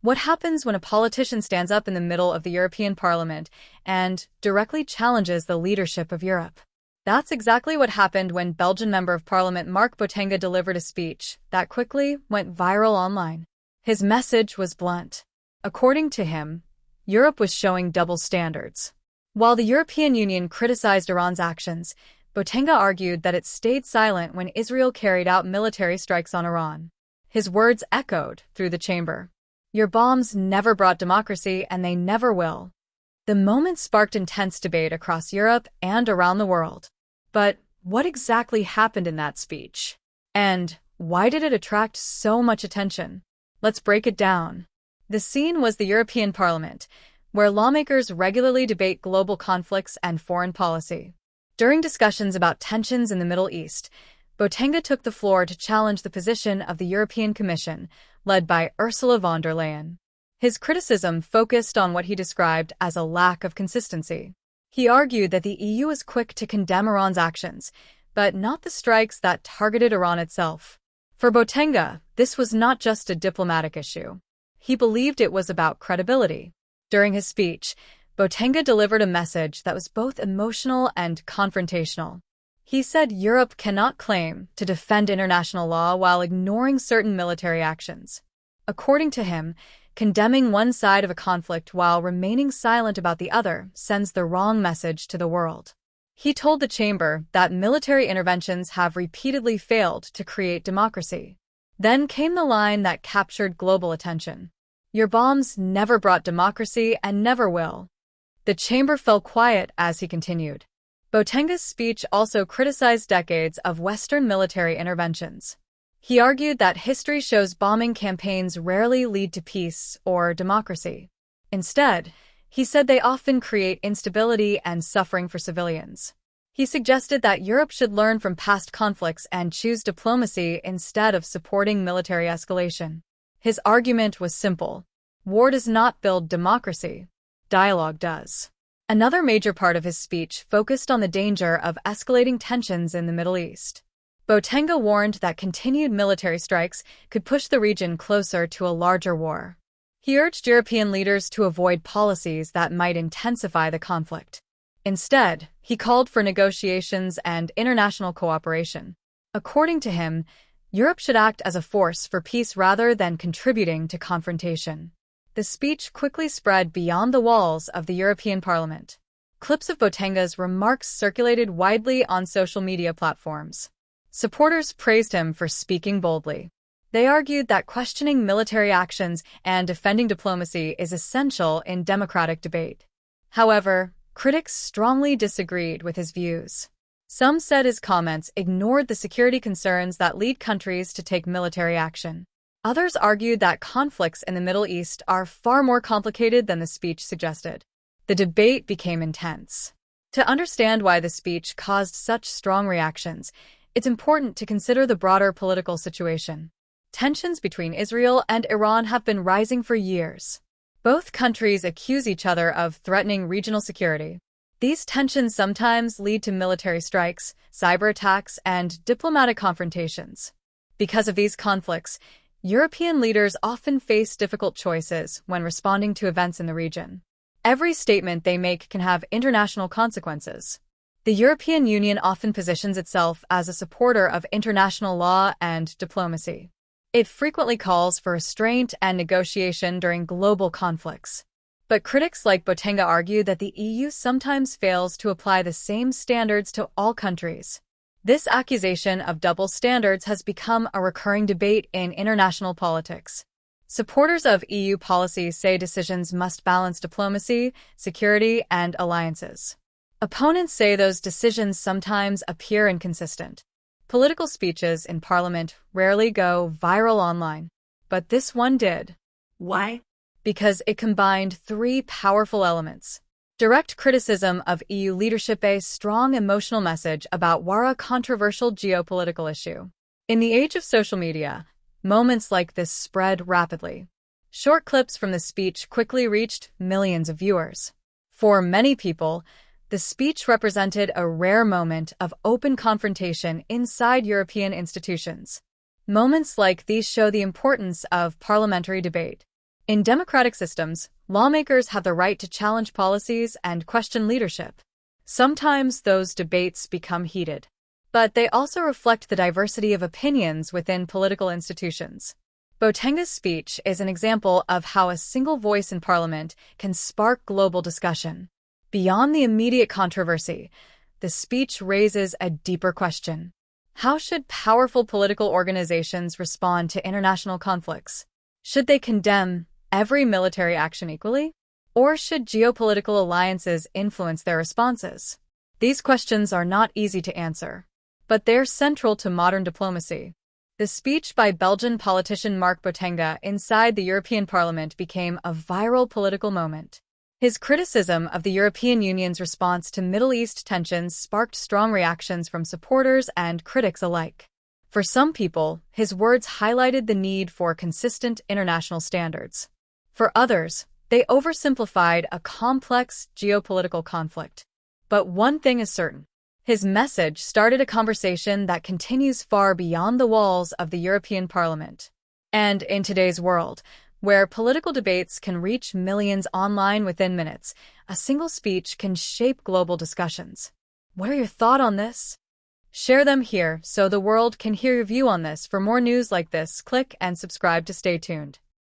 What happens when a politician stands up in the middle of the European Parliament and directly challenges the leadership of Europe? That's exactly what happened when Belgian Member of Parliament Marc Botenga delivered a speech that quickly went viral online. His message was blunt. According to him, Europe was showing double standards. While the European Union criticized Iran's actions, Botenga argued that it stayed silent when Israel carried out military strikes on Iran. His words echoed through the chamber. Your bombs never brought democracy, and they never will. The moment sparked intense debate across Europe and around the world. But what exactly happened in that speech? And why did it attract so much attention? Let's break it down. The scene was the European Parliament, where lawmakers regularly debate global conflicts and foreign policy. During discussions about tensions in the Middle East, Botenga took the floor to challenge the position of the European Commission, led by Ursula von der Leyen. His criticism focused on what he described as a lack of consistency. He argued that the EU is quick to condemn Iran's actions, but not the strikes that targeted Iran itself. For Botenga, this was not just a diplomatic issue. He believed it was about credibility. During his speech, Botenga delivered a message that was both emotional and confrontational. He said Europe cannot claim to defend international law while ignoring certain military actions. According to him, condemning one side of a conflict while remaining silent about the other sends the wrong message to the world. He told the chamber that military interventions have repeatedly failed to create democracy. Then came the line that captured global attention. Your bombs never brought democracy and never will. The chamber fell quiet as he continued. Botenga's speech also criticized decades of Western military interventions. He argued that history shows bombing campaigns rarely lead to peace or democracy. Instead, he said they often create instability and suffering for civilians. He suggested that Europe should learn from past conflicts and choose diplomacy instead of supporting military escalation. His argument was simple. War does not build democracy. Dialogue does. Another major part of his speech focused on the danger of escalating tensions in the Middle East. Botenga warned that continued military strikes could push the region closer to a larger war. He urged European leaders to avoid policies that might intensify the conflict. Instead, he called for negotiations and international cooperation. According to him, Europe should act as a force for peace rather than contributing to confrontation. The speech quickly spread beyond the walls of the European Parliament. Clips of Botenga's remarks circulated widely on social media platforms. Supporters praised him for speaking boldly. They argued that questioning military actions and defending diplomacy is essential in democratic debate. However, critics strongly disagreed with his views. Some said his comments ignored the security concerns that lead countries to take military action. Others argued that conflicts in the Middle East are far more complicated than the speech suggested. The debate became intense. To understand why the speech caused such strong reactions, it's important to consider the broader political situation. Tensions between Israel and Iran have been rising for years. Both countries accuse each other of threatening regional security. These tensions sometimes lead to military strikes, cyber attacks, and diplomatic confrontations. Because of these conflicts, European leaders often face difficult choices when responding to events in the region. Every statement they make can have international consequences. The European Union often positions itself as a supporter of international law and diplomacy. It frequently calls for restraint and negotiation during global conflicts. But critics like Botenga argue that the EU sometimes fails to apply the same standards to all countries. This accusation of double standards has become a recurring debate in international politics. Supporters of EU policies say decisions must balance diplomacy, security, and alliances. Opponents say those decisions sometimes appear inconsistent. Political speeches in Parliament rarely go viral online, but this one did. Why? Because it combined three powerful elements. Direct criticism of EU leadership, a strong emotional message about a controversial geopolitical issue. In the age of social media, moments like this spread rapidly. Short clips from the speech quickly reached millions of viewers. For many people, the speech represented a rare moment of open confrontation inside European institutions. Moments like these show the importance of parliamentary debate. In democratic systems, lawmakers have the right to challenge policies and question leadership. Sometimes those debates become heated, but they also reflect the diversity of opinions within political institutions. Botenga's speech is an example of how a single voice in parliament can spark global discussion. Beyond the immediate controversy, the speech raises a deeper question. How should powerful political organizations respond to international conflicts? Should they condemn every military action equally? Or should geopolitical alliances influence their responses? These questions are not easy to answer, but they're central to modern diplomacy. The speech by Belgian politician Marc Botenga inside the European Parliament became a viral political moment. His criticism of the European Union's response to Middle East tensions sparked strong reactions from supporters and critics alike. For some people, his words highlighted the need for consistent international standards. For others, they oversimplified a complex geopolitical conflict. But one thing is certain. His message started a conversation that continues far beyond the walls of the European Parliament. And in today's world, where political debates can reach millions online within minutes, a single speech can shape global discussions. What are your thoughts on this? Share them here so the world can hear your view on this. For more news like this, click and subscribe to stay tuned.